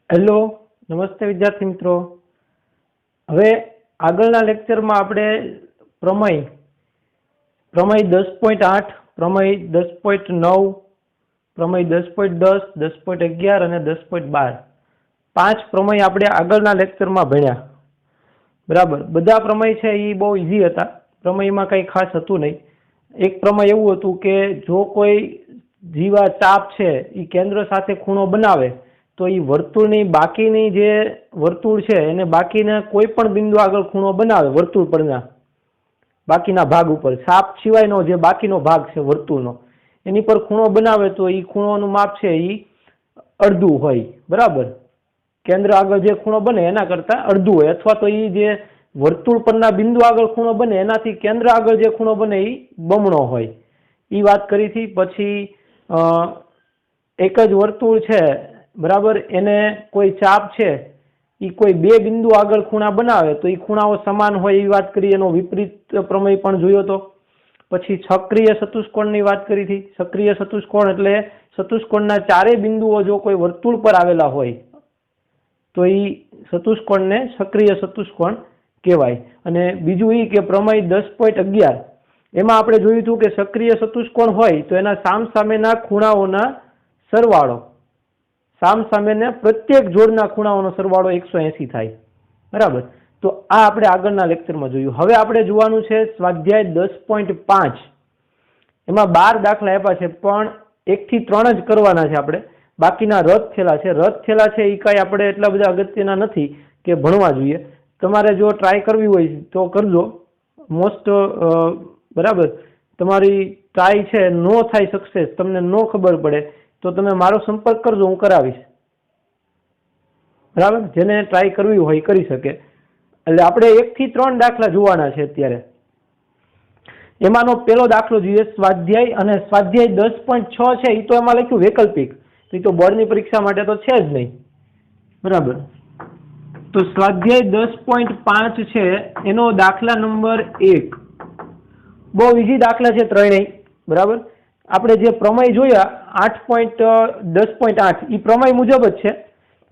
Hello, નમસ્તે વિદ્યાર્થી મિત્રો। હવે આગળના લેક્ચરમાં આપણે પ્રમેય પ્રમેય 10.8, પ્રમેય 10.9, પ્રમેય 10.10, 10.11 અને 10.12 પાંચ પ્રમેય આપણે આગળના લેક્ચરમાં ભણ્યા। બરાબર, બધા પ્રમેય છે એ બહુ ઈઝી હતા, પ્રમેયમાં કંઈ ખાસ હતું નહીં। એક પ્રમેય એવું હતું કે જો કોઈ જીવા ચાપ છે એ કેન્દ્ર સાથે ખૂણો બનાવે તો એ વર્તુળની બાકીની જે વર્તુળ છે એને બાકીના કોઈ પણ બિંદુ આગળ ખૂણો બનાવે વર્તુળ પરના બાકીના ભાગ ઉપર, ચાપ સિવાયનો જે બાકીનો ભાગ છે વર્તુળનો એની પર ખૂણો બનાવે તો એ ખૂણોનું માપ છે એ અડધું હોય। બરાબર, કેન્દ્ર આગળ જે ખૂણો બને એના કરતાં અડધું હોય, અથવા તો એ જે વર્તુળ પરના બિંદુ આગળ ખૂણો બને એનાથી કેન્દ્ર આગળ જે ખૂણો બને એ બમણો હોય, એ વાત કરી હતી। પછી એક જ વર્તુળ છે, બરાબર, એને કોઈ ચાપ છે એ કોઈ બે બિંદુ આગળ ખૂણા બનાવે તો એ ખૂણાઓ સમાન હોય એ વાત કરી, એનો વિપરીત પ્રમેય પણ જોયો હતો। પછી સક્રિય ચતુષ્કોણની વાત કરી હતી। સક્રિય ચતુષ્કોણ એટલે ચતુષ્કોણના ચારેય બિંદુઓ જો કોઈ વર્તુળ પર આવેલા હોય તો એ ચતુષ્કોણને સક્રિય ચતુષ્કોણ કહેવાય। અને બીજું એ કે પ્રમેય 10.11 એમાં આપણે જોયું હતું કે સક્રિય ચતુષ્કોણ હોય તો એના સામસામેના ખૂણાઓના સરવાળો, સામસામેના પ્રત્યેક જોડના ખૂણાઓનો સરવાળો 180 થાય। બરાબર, તો આ આપણે આગળના લેક્ચરમાં જોયું। હવે આપણે જોવાનું છે સ્વાધ્યાય 10.5, એમાં 12 દાખલા આપ્યા છે પણ 1 થી 3 જ કરવાના છે આપણે, બાકીના રદ થયેલા છે। રદ થયેલા છે એ કાંઈ આપણે એટલા બધા અગત્યના નથી કે ભણવા જોઈએ, તમારે જો ટ્રાય કરવી હોય તો કરજો, મોસ્ટ બરાબર તમારી ટ્રાય છે નો થાય સક્સેસ, તમને નો ખબર પડે તો તમે મારો સંપર્ક કરજો, હું કરાવીશ। બરાબર, જેને ટ્રાય કરવી હોય કરી શકે। એટલે આપણે 1 થી 3 દાખલા જોવાના છે અત્યારે। એમાંનો પહેલો દાખલો જોઈએ સ્વાધ્યાય, અને સ્વાધ્યાય 10.6 છે એ તો એમાં લખ્યું વૈકલ્પિક, એ તો બોર્ડની પરીક્ષા માટે તો છે જ નહીં। બરાબર, તો સ્વાધ્યાય 10.5 છે એનો દાખલા નંબર 1 બહુ ઈઝી દાખલા છે ત્રણેય। બરાબર, આપણે જે પ્રમેય જોયા 10.8 એ પ્રમેય મુજબ જ છે।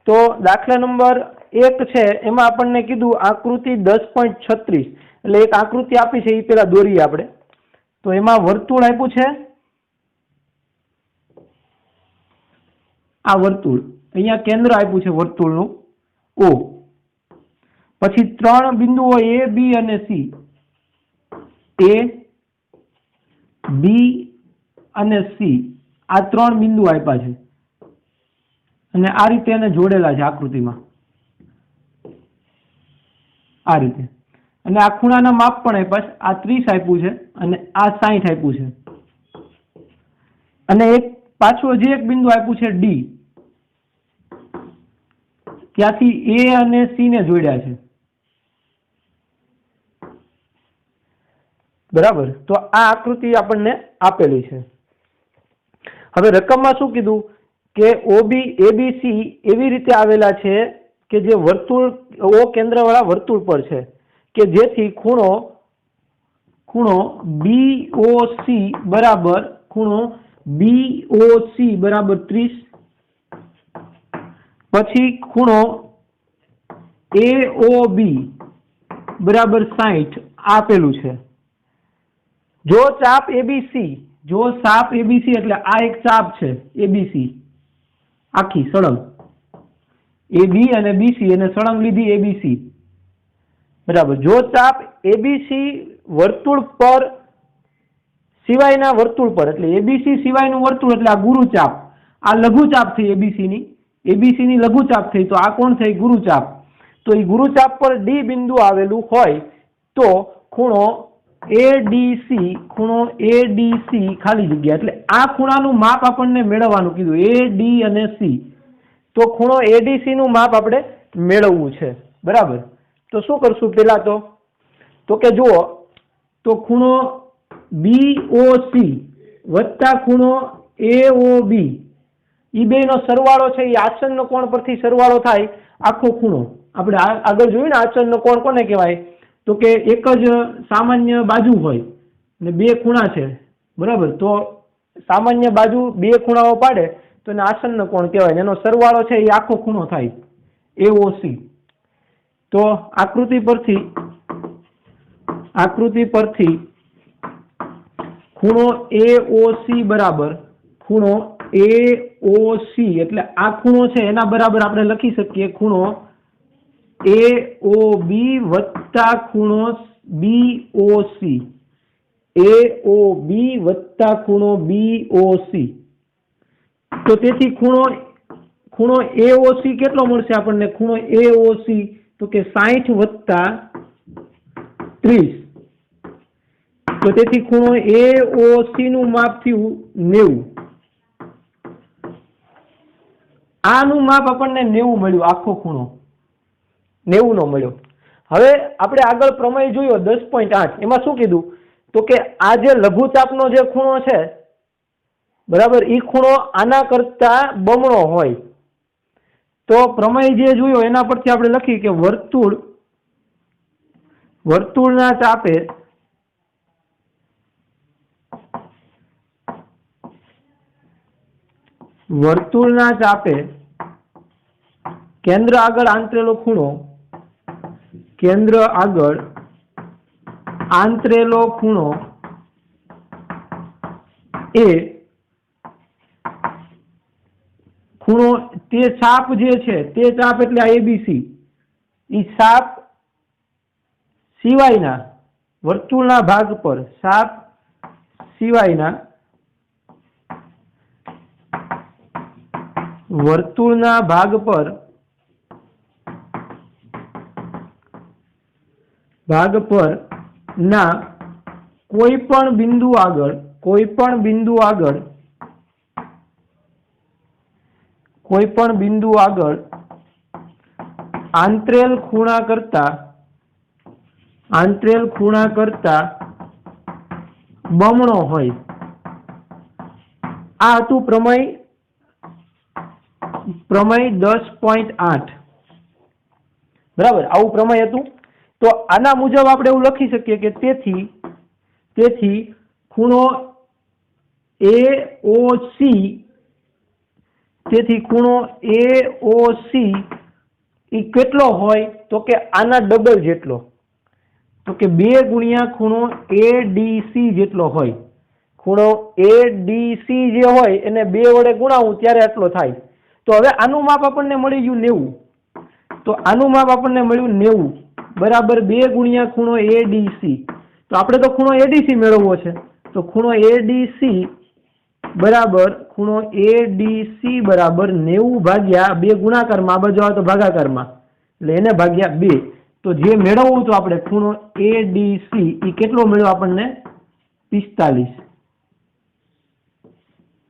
તો દાખલા નંબર 1 છે એમાં આપણને કીધું આકૃતિ 10.36, એટલે એક આકૃતિ આપી છે એ પેલા દોરીએ આપણે। તો એમાં વર્તુળ આપ્યું છે, આ વર્તુળ, અહીંયા કેન્દ્ર આપ્યું છે વર્તુળનું O, પછી 3 બિંદુઓ A, B અને C, A, B અને C આ 3 બિંદુ આપ્યા છે અને આ રીતે એને જોડેલા છે આકૃતિમાં, આ રીતે। અને આ ખૂણાના માપ પણ આપ્યા છે, આ 30 આપ્યું છે અને આ 60 આપ્યું છે, અને એક પાછું હજી એક બિંદુ આપ્યું છે D, ત્યાંથી A અને C ને જોડ્યા છે। બરાબર, તો આ આકૃતિ આપણને આપેલી છે। હવે રકમમાં શું કીધું કે OB, ABC એવી રીતે આવેલા છે કે જે વર્તુળ O કેન્દ્ર વાળા વર્તુળ પર છે કે જેથી ખૂણો BOC બરાબર BOC બરાબર 30, પછી ખૂણો AOB બરાબર 60 આપેલું છે। જો ચાપ ABC, જો ચાપ ABC એટલે આ એક ચાપ છે ABC આખી સળંગ, AB અને BC એને સળંગ લીધી ABC। બરાબર, જો ચાપ ABC વર્તુળ પર સિવાયના વર્તુળ પર, એટલે ABC સિવાયનું વર્તુળ એટલે આ ગુરુચાપ, આ લઘુચાપ થઈ ABC ની લઘુચાપ થઈ, તો આ કોણ થઈ ગુરુચાપ। તો એ ગુરુચાપ પર D બિંદુ આવેલું હોય તો ખૂણો ADC ખાલી જગ્યા, એટલે આ ખૂણાનું માપ આપણને મેળવવાનું કીધું AD અને C, તો ખૂણો ADC નું માપ આપણે મેળવવું છે। બરાબર, તો શું કરશું પેલા તો કે જુઓ, તો ખૂણો BOC વત્તા ખૂણો AOB એ બેનો સરવાળો છે એ આસન્ન કોણ પરથી સરવાળો થાય આખો ખૂણો। આપણે આગળ જોયું ને આસન્ન કોણ કોને કહેવાય, તો કે એક જ સામાન્ય બાજુ હોય ને બે ખૂણા છે, બરાબર, તો સામાન્ય બાજુ બે ખૂણાઓ પાડે તો એને આસન્ન કોણ કહેવાય, એનો સરવાળો છે એ આખો ખૂણો થાય AOC। તો આકૃતિ પરથી ખૂણો AOC બરાબર ખૂણો AOC એટલે આ ખૂણો છે એના બરાબર આપણે લખી શકીએ ખૂણો AOB વત્તા ખૂણો BOC, AOB વત્તા ખૂણો BOC। તો તેથી ખૂણો AOC કેટલો મળશે આપણને? ખૂણો AOC તો કે 60 વત્તા 30। તો તેથી ખૂણો AOC નું માપ થયું 90। આનું માપ આપણને 90 મળ્યું, આખો ખૂણો 90 નો મળ્યો। હવે આપણે આગળ પ્રમેય જોયો 10.8, એમાં શું કીધું? તો કે આ જે લઘુચાપનો જે ખૂણો છે બરાબર, એ ખૂણો આના કરતા બમણો હોય। તો પ્રમેય જે જોયો એના પરથી આપણે લખી કે વર્તુળના ચાપે કેન્દ્ર આગળ આંતરેલો ખૂણો એ ખૂણો તે ચાપ જે છે તે ચાપ એટલે ABC, એ ચાપ સિવાયના વર્તુળના ભાગ પર ના કોઈ પણ બિંદુ આગળ આંતરેલ ખૂણા કરતા બમણો હોય। આ હતું પ્રમેય 10.8 બરાબર, આવું પ્રમેય હતું। તો આના મુજબ આપણે એવું લખી શકીએ કે તેથી ખૂણો AOC એ કેટલો હોય? તો કે આના ડબલ જેટલો, તો કે 2 ગુણ્યા ખૂણો ADC જેટલો હોય। ખૂણો ADC જે હોય એને 2 વડે ગુણાવું ત્યારે આટલો થાય। તો હવે આનું માપ આપણને મળી ગયું 90। તો આનું માપ આપણને મળ્યું 90 બરાબર 2 ગુણ્યા ખૂણો ADC। તો આપણે તો ખૂણો ADC મેળવવો છે, તો ખૂણો ADC બરાબર 90 ભાગ્યા 2 ગુણાકારમાં, આ બાજુ આવે તો ભાગાકારમાં, એટલે એને ભાગ્યા 2। તો જે મેળવવું તો આપણે ખૂણો ADC એ કેટલો મળ્યો આપણને? 45।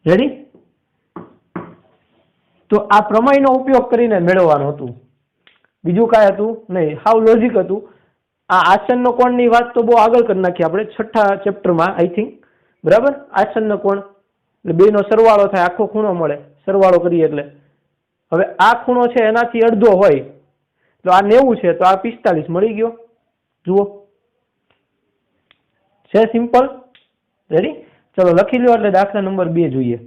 રેડી? તો આ પ્રમેયનો ઉપયોગ કરીને મેળવવાનું હતું, બીજું કાંઈ હતું નહીં, હાવ લોજિક હતું। આ આસન્ન કોણની વાત તો બહુ આગળ કરી નાખી આપણે 6થા ચેપ્ટરમાં આઈ થિંક, બરાબર। આસન્ન કોણ એટલે બેનો સરવાળો થાય, આખો ખૂણો મળે, સરવાળો કરીએ એટલે। હવે આ ખૂણો છે એનાથી અડધો હોય, તો આ 90 છે, તો આ 45 મળી ગયો। જુઓ છે સિમ્પલ। રેડી? ચલો લખી લો, એટલે દાખલા નંબર 2 જોઈએ।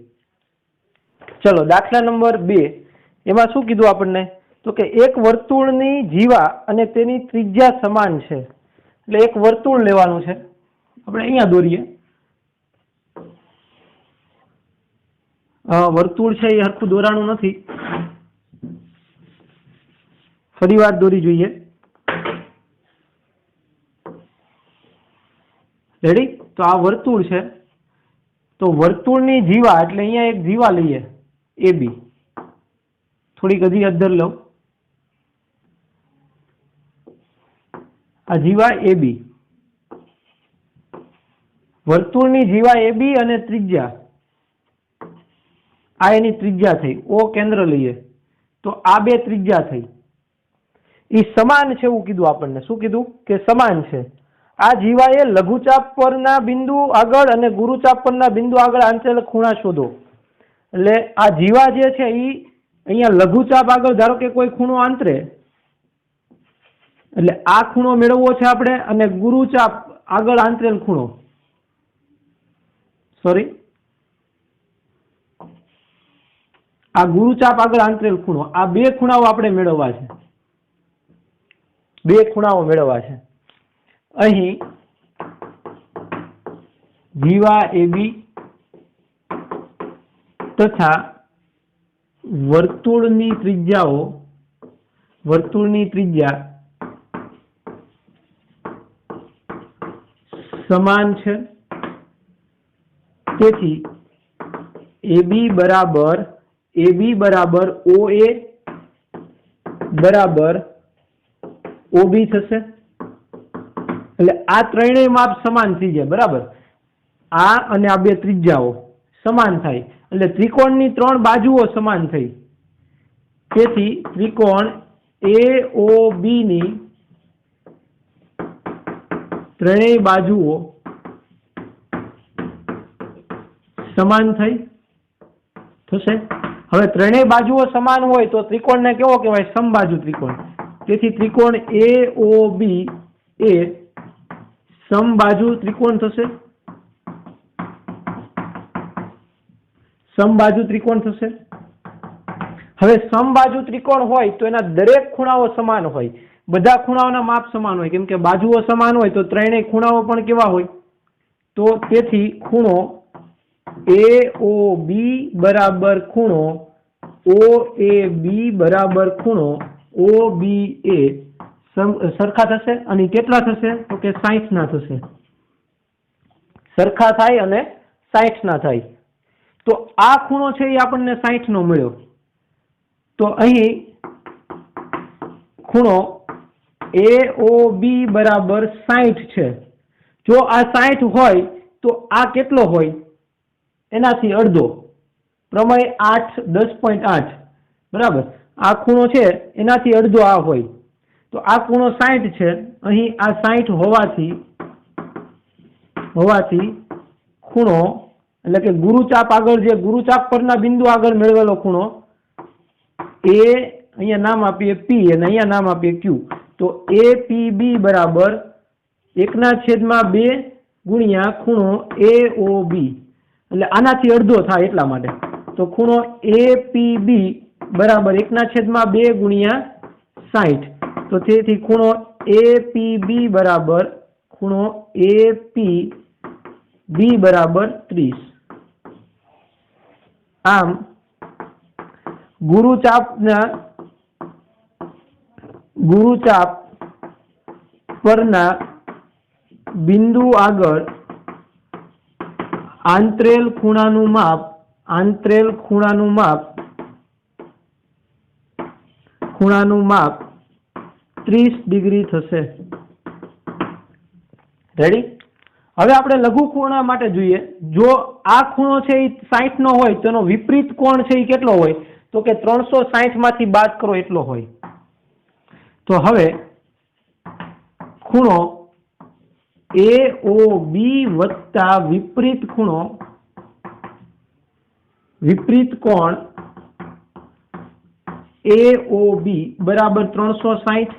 ચલો દાખલા નંબર 2 એમાં શું કીધું આપણને? તો કે એક વર્તુળની જીવા અને તેની ત્રિજ્યા સમાન છે। એટલે એક વર્તુળ લેવાનું છે, આપણે અહીંયા દોરીએ। વર્તુળ છે એ હરખું દોરાણું નથી, ફરી વાર દોરી જોઈએ। રેડી? તો આ વર્તુળ છે, તો વર્તુળની જીવા એટલે અહીંયા એક જીવા લઈએ AB, થોડીક હજી અદ્ધર લો, આ જીવા AB, વર્તુળની જીવા AB અને ત્રિજ્યા, આ એની ત્રિજ્યા થઈ, O કેન્દ્ર લઈએ તો આ 2 ત્રિજ્યા થઈ, એ સમાન છે એવું કીધું આપણને। શું કીધું? કે સમાન છે। આ જીવાએ લઘુચાપ પરના બિંદુ આગળ અને ગુરુચાપ પરના બિંદુ આગળ આંતરેલ ખૂણા શોધો। એટલે આ જીવા જે છે એ અહીંયા લઘુચાપ આગળ ધારો કે કોઈ ખૂણો આંતરે, એટલે આ ખૂણો મેળવવો છે આપણે, અને ગુરુચાપ આગળ આંતરેલ ખૂણો, સોરી આ ગુરુચાપ આગળ આંતરેલ ખૂણો, આ બે ખૂણાઓ આપણે મેળવવા છે, બે ખૂણાઓ મેળવવા છે. અહીં જીવા AB તથા વર્તુળની ત્રિજ્યા સમાન છે. તેથી AB બરાબર OA બરાબર OB થશે. એટલે આ ત્રણેય માપ સમાન થઈ જાય. બરાબર, આ અને આ બે ત્રિજ્યાઓ સમાન થાય એટલે ત્રિકોણની ત્રણ બાજુઓ સમાન થઈ. તેથી ત્રિકોણ AOB ની ત્રણેય બાજુઓ સમાન થશે. હવે ત્રણેય બાજુઓ સમાન હોય તો ત્રિકોણને કેવો કહેવાય? સમબાજુ ત્રિકોણ. તેથી ત્રિકોણ AOB એ સમબાજુ ત્રિકોણ થશે. સમબાજુ ત્રિકોણ થશે. હવે સમબાજુ ત્રિકોણ હોય તો એના દરેક ખૂણાઓ સમાન હોય, બધા ખૂણાઓના માપ સમાન હોય. કેમ કે બાજુઓ સમાન હોય તો ત્રણેય ખૂણાઓ પણ કેવા હોય? તો તેથી ખૂણો AOB બરાબર ખૂણો OAB બરાબર ખૂણો OBA સરખા થશે. અને કેટલા થશે? તો કે 60 ના થશે. સરખા થાય અને 60 ના થાય. તો આ ખૂણો છે એ આપણને 60 નો મળ્યો. તો અહીં ખૂણો AOB બરાબર 60 છે. જો આ 60 હોય તો આ કેટલો હોય? એનાથી અડધો. પ્રમેય 8 10.8 બરાબર. આ ખૂણો છે એનાથી અડધો આ હોય. તો આ ખૂણો 60 છે. અહીં આ 60 હોવાથી ખૂણો એટલે કે ગુરુચાપ આગળ જે ગુરુચાપ પરના બિંદુ આગળ મેળવેલો ખૂણો એ અહીંયા નામ આપીએ P અને અહીંયા નામ આપીએ Q. તો APB બરાબર 1/2 ગુણ્યા ખૂણો AOB એટલે આનાથી અડધો થાય એટલા માટે. તો ખૂણો APB બરાબર 1/2 ગુણ્યા 60. તો તેથી ખૂણો APB બરાબર ખૂણો APB બરાબર 30. આમ ગુરુચાપ પરના બિંદુ આગળ આંતરેલ ખૂણાનું માપ 30 ડિગ્રી થશે. રેડી? હવે આપણે લઘુ ખૂણા માટે જોઈએ. જો આ ખૂણો છે એ 60 નો હોય તો એનો વિપરીત કોણ છે એ કેટલો હોય? તો કે 360 માંથી બાદ કરો એટલો હોય. તો હવે ખૂણો AOB વત્તા વિપરીત કોણ AOB બરાબર 360.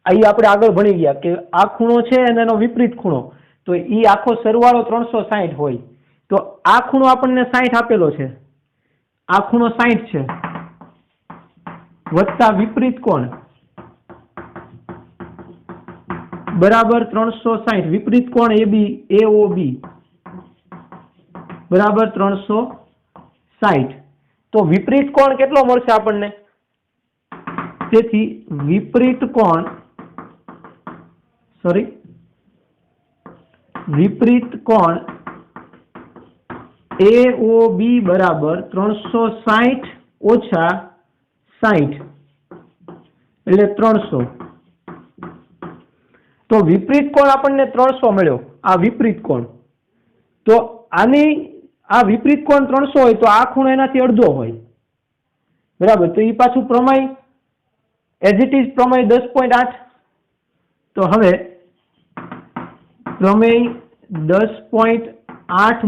અહીં આપણે આગળ ભણી ગયા કે આ ખૂણો છે અને એનો વિપરીત ખૂણો, તો એ આખો સરવાળો 360 હોય. તો આ ખૂણો આપણને 60 આપેલો છે, આ ખૂણો 60 છે વત્તા વિપરીત કોણ બરાબર 360. વિપરીત કોણ AOB બરાબર 360. તો વિપરીત કોણ કેટલો મળશે આપણને? તેથી વિપરીત કોણ AOB બરાબર 360 ઓછા 60 એટલે 300. તો વિપરીત કોણ આપણને 300 મળ્યો. આ વિપરીત કોણ, તો આ વિપરીત કોણ 300 હોય તો આ ખૂણો એનાથી અડધો હોય. બરાબર. તો એ પાછું પ્રમેય એઝ ઇટ ઇઝ પ્રમેય 10.8. તો હવે પ્રમેય 10.8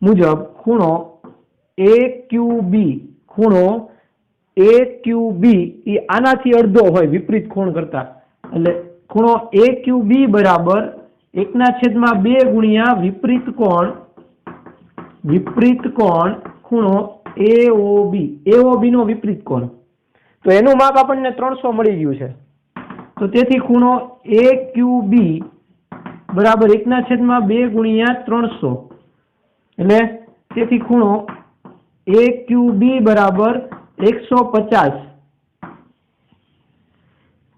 મુજબ ખૂણો AQB એ આનાથી અડધો હોય વિપરીત કોણ કરતા. એટલે ખૂણો AQB બરાબર 1/2 ગુણ્યા વિપરીત કોણ विपरीत कोण खूणो AOB नो विपरीत कोण। तो एनु माप आपने 300 मळी गयुं छे। तो तेथी खूणो AQB बराबर 1/2 गुणिया 300 એટલે તેથી ખૂણો AQB बराबर 150।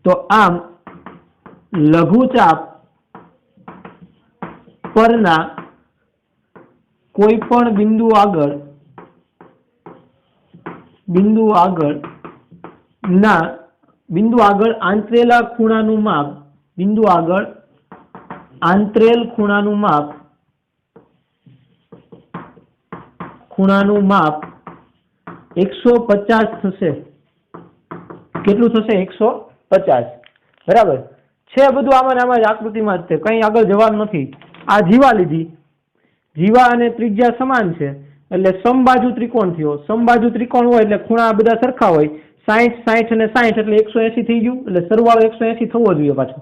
तो आम लघुचाप परना कोईपण बिंदु आगळ आंतरेला खूणानुं माप बिंदु आगळ आंतरेल खूणानुं माप 150 थशे। કેટલું થશે 150 બરાબર છે। બધું આમાં જ આકૃતિમાં જ છે, કંઈ આગળ જવાનું નથી। આ જીવા લીધી, જીવા અને ત્રિજ્યા સમાન છે એટલે સમબાજુ ત્રિકોણ થયો। સમબાજુ ત્રિકોણ હોય એટલે ખૂણા બધા સરખા હોય। 60 60 અને 60 એટલે 180 થઈ ગયું એટલે સરવાળો 180 થવો જોઈએ પાછો।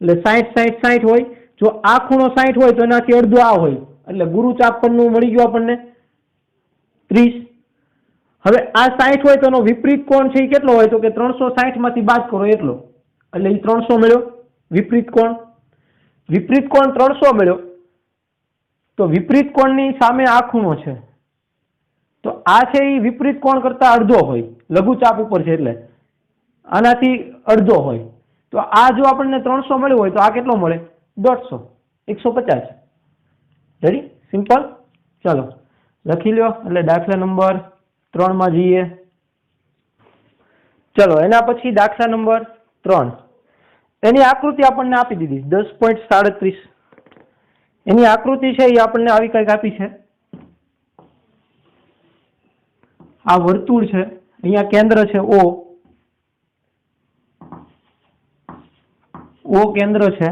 એટલે 60 60 60 હોય। જો આ ખૂણો 60 હોય તો એનાથી અડધો આ હોય એટલે ગુરુચાપ પરનું મળી ગયું આપણને 30। હવે આ 60 હોય તો એનો વિપરીત કોણ છે એ કેટલો હોય તો કે 360 માંથી બાદ કરો એટલો એટલે એ 300 મળ્યો વિપરીત કોણ। વિપરીત કોણ 300 મળ્યો તો વિપરીત કોણની સામે આ ખૂણો છે તો આ છે એ વિપરીત કોણ કરતા અડધો હોય, લઘુચાપ ઉપર છે એટલે આનાથી અડધો હોય। તો આ જો આપણને 300 મળ્યો હોય તો આ કેટલો મળે 150 150। Ready simple. ચાલો લખી લ્યો એટલે દાખલા નંબર 3 માં જઈએ। चलो एना पछी दाखला नंबर 3 एनी आकृति आपने आपी दीधी 10.37 एनी आकृति है ये आपने आवी कंईक आपी है। आ वर्तुळ है, अहींया केंद्र है ओ केंद्र है।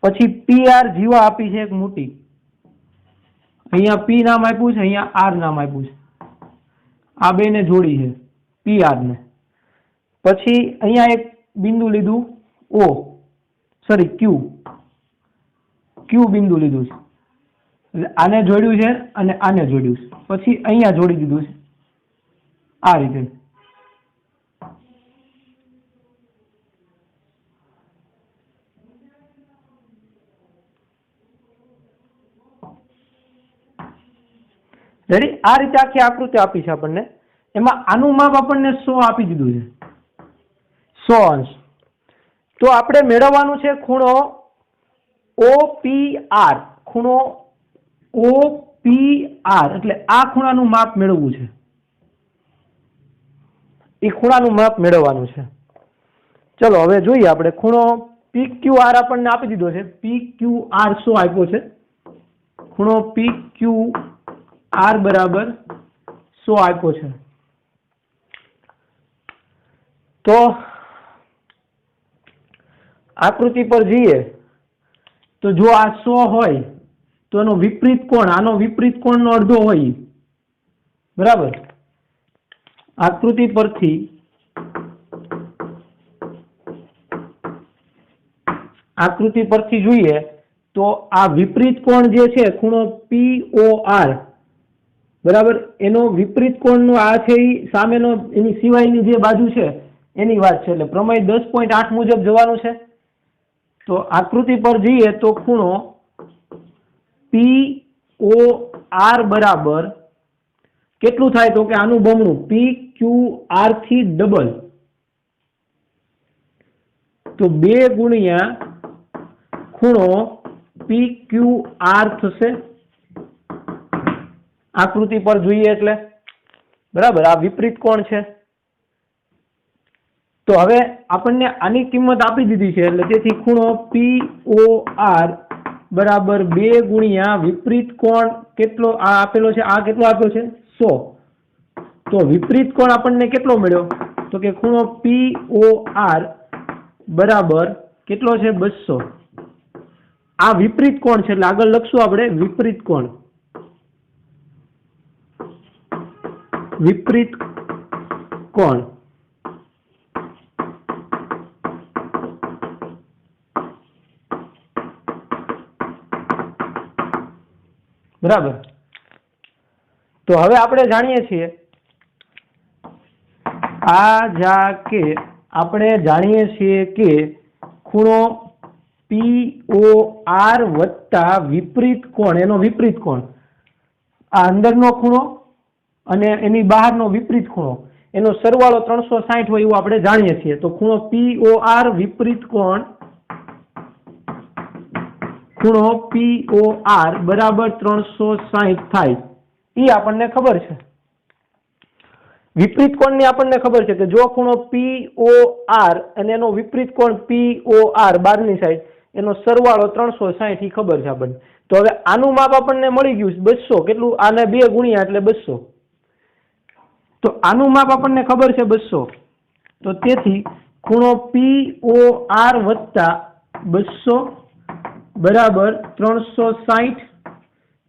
पछी PR जीवा आपी है एक मोटी, अहींया P नाम आप्युं छे, अहींया R नाम आप्युं छे। आ बेने जोड़ी है PR ने। पछी अहींया एक बिंदु लीधुं O सॉरी Q बिंदु लीधुं छे એટલે આને જોડ્યું છે અને આને જોડ્યું છે। પછી અહીંયા જોડી દીધું છે આ રીતે। રેડી આ રીતે આખી આકૃતિ આપી છે આપણને। એમાં આનું માપ આપણને 100 આપી દીધું છે 100 અંશ। તો આપણે મેળવવાનું છે ખૂણો OPR। ખૂણો OPR એટલે આ ખૂણાનું માપ મેળવવું છે, એ ખૂણાનું માપ મેળવવાનું છે। ચલો હવે જોઈએ આપણે ખૂણો PQR આપણને આપી દીધો છે। PQR 100 આપ્યો છે। ખૂણો PQR બરાબર 100 આપ્યો છે। तो आकृति पर जाइए तो जो आ 100 होय तो एनो विपरीत कोण आनो विपरीत कोण नो अर्धो होय बराबर। आकृति परथी जोईए तो आ विपरीत कोण जे छे खूणो POR बराबर एनो विपरीत कोण नो आ छे सामेनो एनी सिवायनी जे बाजू छे एनी वात छे એટલે પ્રમેય 10.8 મુજબ જવાનું છે। तो आकृति पर जईए तो खूणो POR बराबर કેટલું થાય તો કે આનું બમણું PQR થી ડબલ તો 2 ગુણ્યા ખૂણો PQR થશે। आकृति पर જોઈએ એટલે બરાબર આ વિપરીત કોણ છે। तो हवे आपने आनी किंमत आपी दीधी है એટલે તેથી ખૂણો POR बराबर 2 गुणिया विपरीत कोण કેટલો આ આપેલો છે, આ કેટલો આપ્યો છે 100। तो विपरीत कोण આપણને કેટલો મળ્યો તો કે ખૂણો POR बराबर કેટલો છે 200। આ વિપરીત કોણ છે એટલે આગળ લખશું આપણે વિપરીત કોણ। विपरीत कोण बराबर। તો હવે આપણે જાણીએ છીએ આપણે જાણીએ છીએ કે ખૂણો POR વત્તા વિપરીત કોણ, એનો વિપરીત કોણ, આ અંદરનો ખૂણો અને એની બહારનો વિપરીત ખૂણો, એનો સરવાળો 360 હોય એવું આપણે જાણીએ છીએ. તો ખૂણો POR વિપરીત કોણ, ખૂણો POR બરાબર 360 થાય એ આપણને ખબર છે. વિપરીત કોણની આપણને ખબર છે કે જો ખૂણો POR અને એનો વિપરીત કોણ POR બહારની સાઈડ, એનો સરવાળો 360 એ ખબર છે આપણને. તો હવે આનું માપ આપણને મળી ગયું 200. કેટલું? આને 2 ગુણ્યા એટલે 200. તો આનું માપ આપણને ખબર છે 200. તો તેથી ખૂણો POR વત્તા 200 બરાબર 360.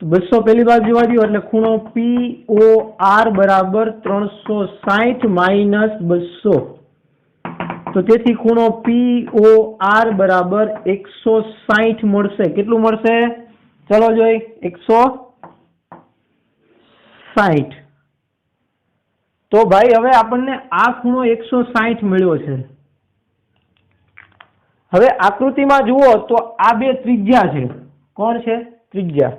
200 પેલી બાજુ જવા દો એટલે ખૂણો POR બરાબર 360 માઇનસ 200. તો તેથી ખૂણો POR બરાબર 160 મળશે. કેટલું મળશે? ચલો જોઈ, 160. તો ભાઈ હવે આપણને આ ખૂણો 160 મળ્યો છે. હવે આકૃતિમાં જુઓ તો આ બે ત્રિજ્યા છે. કોણ છે? ત્રિજ્યા.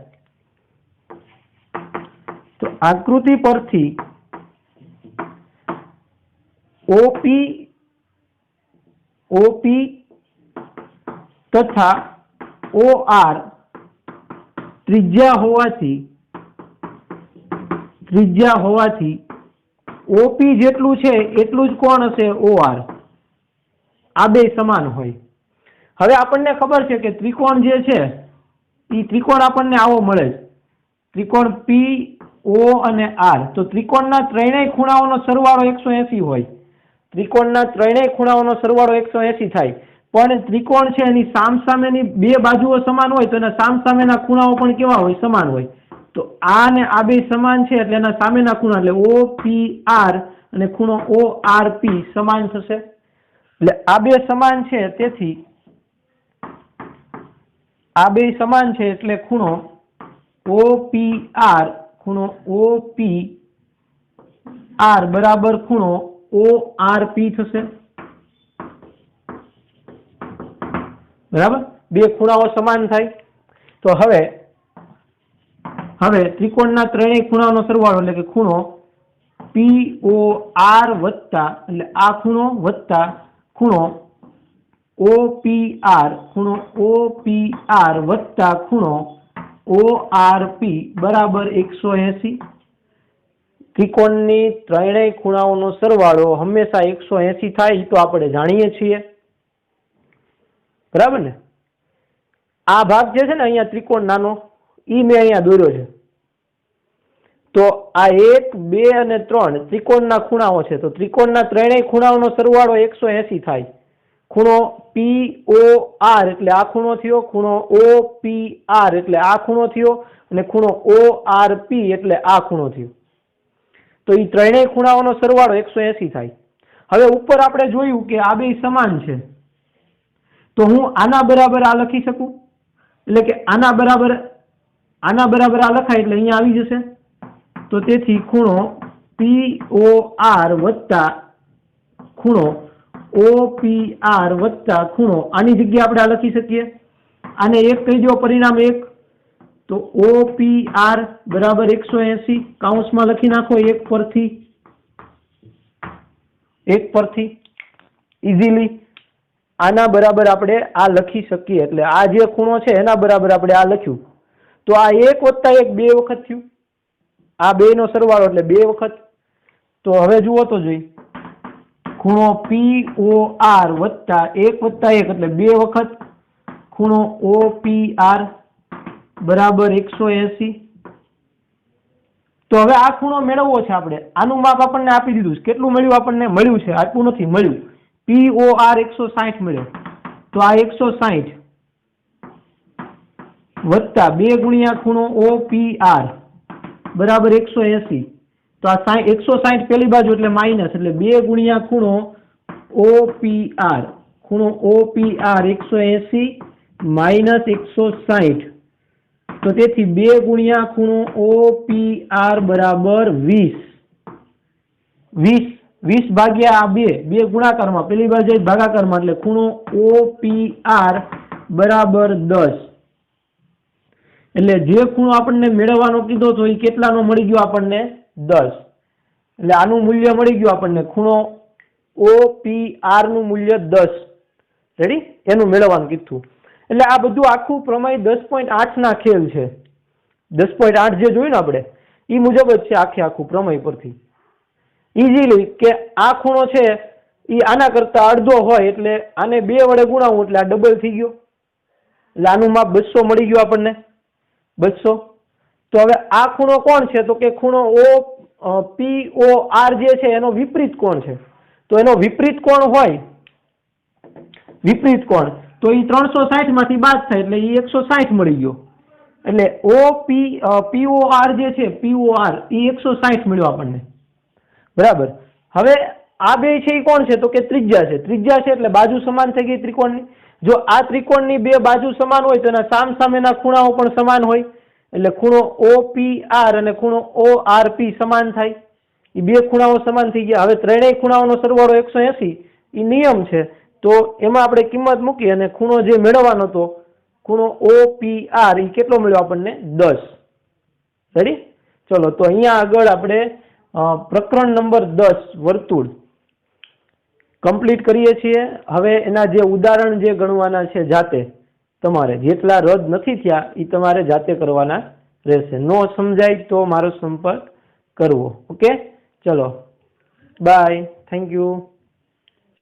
તો આકૃતિ પરથી OP તથા OR ત્રિજ્યા હોવાથી OP જેટલું છે એટલું જ કોણ હશે? OR. આ બે સમાન હોય. હવે આપણને ખબર છે કે ત્રિકોણ જે છે એ ત્રિકોણ આપણને આવો મળે છે, ત્રિકોણ PO અને R. તો ત્રિકોણના ત્રણેય ખૂણાઓનો સરવાળો 180 હોય. ત્રિકોણના ત્રણેય ખૂણાઓનો સરવાળો 180 થાય. પણ ત્રિકોણ છે એની સામસામેની બે બાજુઓ સમાન હોય તો એના સામસામેના ખૂણાઓ પણ કેવા હોય? સમાન હોય. તો આ ને આ બે સમાન છે એટલે એના સામેના ખૂણા એટલે OPR અને ખૂણો ORP સમાન થશે. એટલે આ બે સમાન છે, તેથી આ બે સમાન છે એટલે ખૂણો OPR બરાબર ખૂણો ORP થશે. બરાબર, બે ખૂણાઓ સમાન થાય. તો હવે ત્રિકોણના ત્રણેય ખૂણાઓનો સરવાળો એટલે કે ખૂણો POR વત્તા એટલે આ ખૂણો વત્તા ખૂણો OPR વત્તા ખૂણો ORP બરાબર 180. ત્રિકોણની ત્રણેય ખૂણાઓનો સરવાળો હંમેશા 180 થાય તો આપણે જાણીએ છીએ. બરાબર ને? આ ભાગ જે છે ને અહીંયા ત્રિકોણ નાનો ઈ મેં અહીંયા દોર્યો છે. તો આ 1, 2 અને 3 ત્રિકોણના ખૂણાઓ છે. તો ત્રિકોણના ત્રણેય ખૂણાઓનો સરવાળો 180 થાય. ખૂણો POR એટલે આ ખૂણો થયો, ખૂણો OPR એટલે આ ખૂણો થયો અને ખૂણો ORP એટલે આ ખૂણો થયો. તો એ ત્રણેય ખૂણાઓનો સરવાળો 180 થાય. હવે ઉપર આપણે જોયું કે આ બે સમાન છે, તો હું આના બરાબર આ લખી શકું. એટલે કે આના બરાબર આ લખાય એટલે અહીંયા આવી જશે. તો તેથી ખૂણો POR વત્તા ખૂણો OPR વત્તા ખૂણો, આની જગ્યાએ આપણે આ લખી શકીએ. આને 1 કહી દો, પરિણામ 1. તો OPR બરાબર 180 કૌંસમાં લખી નાખો 1 પરથી ઇઝીલી. આના બરાબર આપણે આ લખી શકીએ. એટલે આ જે ખૂણો છે એના બરાબર આપણે આ લખ્યું. તો આ 1 વત્તા 1 2 વખત થયું. આ બે નો સરવાળો એટલે 2 વખત. તો હવે જુઓ તો જોઈ, ખૂણો POR વત્તા 1 વત્તા 1 એટલે 2 વખત ખૂણો OPR બરાબર 180. તો હવે આ ખૂણો મેળવવો છે આપણે. આનું માપ આપણને આપી દીધું છે. કેટલું મળ્યું? આપણને મળ્યું છે, આપ્યું નથી, મળ્યું. POR 160 મળ્યો. તો આ 160 વત્તા 2 ગુણ્યા ખૂણો OPR બરાબર 180. તો આ 160 પેલી બાજુ એટલે માઇનસ, એટલે 2 ગુણ્યા ખૂણો OPR 180 માઇનસ 160 તો તેથી 2 ગુણ્યા ખૂણો OPR બરાબર 20. 20 ભાગ્યા 2 ગુણાકારમાં, પેલી બાજુ ભાગાકારમાં, એટલે ખૂણો OPR બરાબર 10. એટલે જે ખૂણો આપણને મેળવવાનો કીધો તો એ કેટલાનો મળી ગયો આપણને? 10. એટલે આનું મૂલ્ય મળી ગયું આપણને, ખૂણો OPR નું મૂલ્ય 10. રેડી? એનું મેળવવાનું કીધું. એટલે આ બધું આખું પ્રમેય 10.8 ના ખેલ છે. 10.8 જે જોયું ને આપણે એ મુજબ જ છે આખું પ્રમેય પરથી. ઇઝીલી કે આ ખૂણો છે એ આના કરતા અડધો હોય એટલે આને 2 વડે ગુણાવું એટલે આ ડબલ થઈ ગયો. એટલે આનું માપ 200 મળી ગયું આપણને. 200. તો હવે આ ખૂણો કોણ છે? તો કે ખૂણો POR જે છે એનો વિપરીત કોણ છે. તો એનો વિપરીત કોણ હોય, વિપરીત કોણ, તો એ 360 માંથી બાદ થાય એટલે એ 160 મળી ગયો. એટલે POR જે છે, POR એ 160 મળ્યો આપણને. બરાબર. હવે આ બે છે એ કોણ છે? તો કે ત્રિજ્યા છે. ત્રિજ્યા છે એટલે બાજુ સમાન થઈ ગઈ ત્રિકોણની. જો આ ત્રિકોણની 2 બાજુ સમાન હોય તો એના સામસામેના ખૂણાઓ પણ સમાન હોય. એટલે ખૂણો OPR અને ખૂણો ORP સમાન થાય. એ 2 ખૂણાઓ સમાન થઈ ગયા. હવે ત્રણેય ખૂણાઓનો સરવાળો 180 એ નિયમ છે. તો એમાં આપણે કિંમત મૂકી અને ખૂણો જે મેળવવાનો હતો, ખૂણો OPR એ કેટલો મળ્યો આપણને? 10. રેડી? ચલો, તો અહીંયા આગળ આપણે પ્રકરણ નંબર 10 વર્તુળ કમ્પ્લીટ કરીએ છીએ. હવે એના જે ઉદાહરણ જે ગણવાના છે જાતે તમારે, જેટલા રદ નથી થયા એ તમારે જાતે કરવાના રહેશે. નો સમજાય તો મારો સંપર્ક કરવો. ઓકે, ચલો બાય, થેન્ક યુ.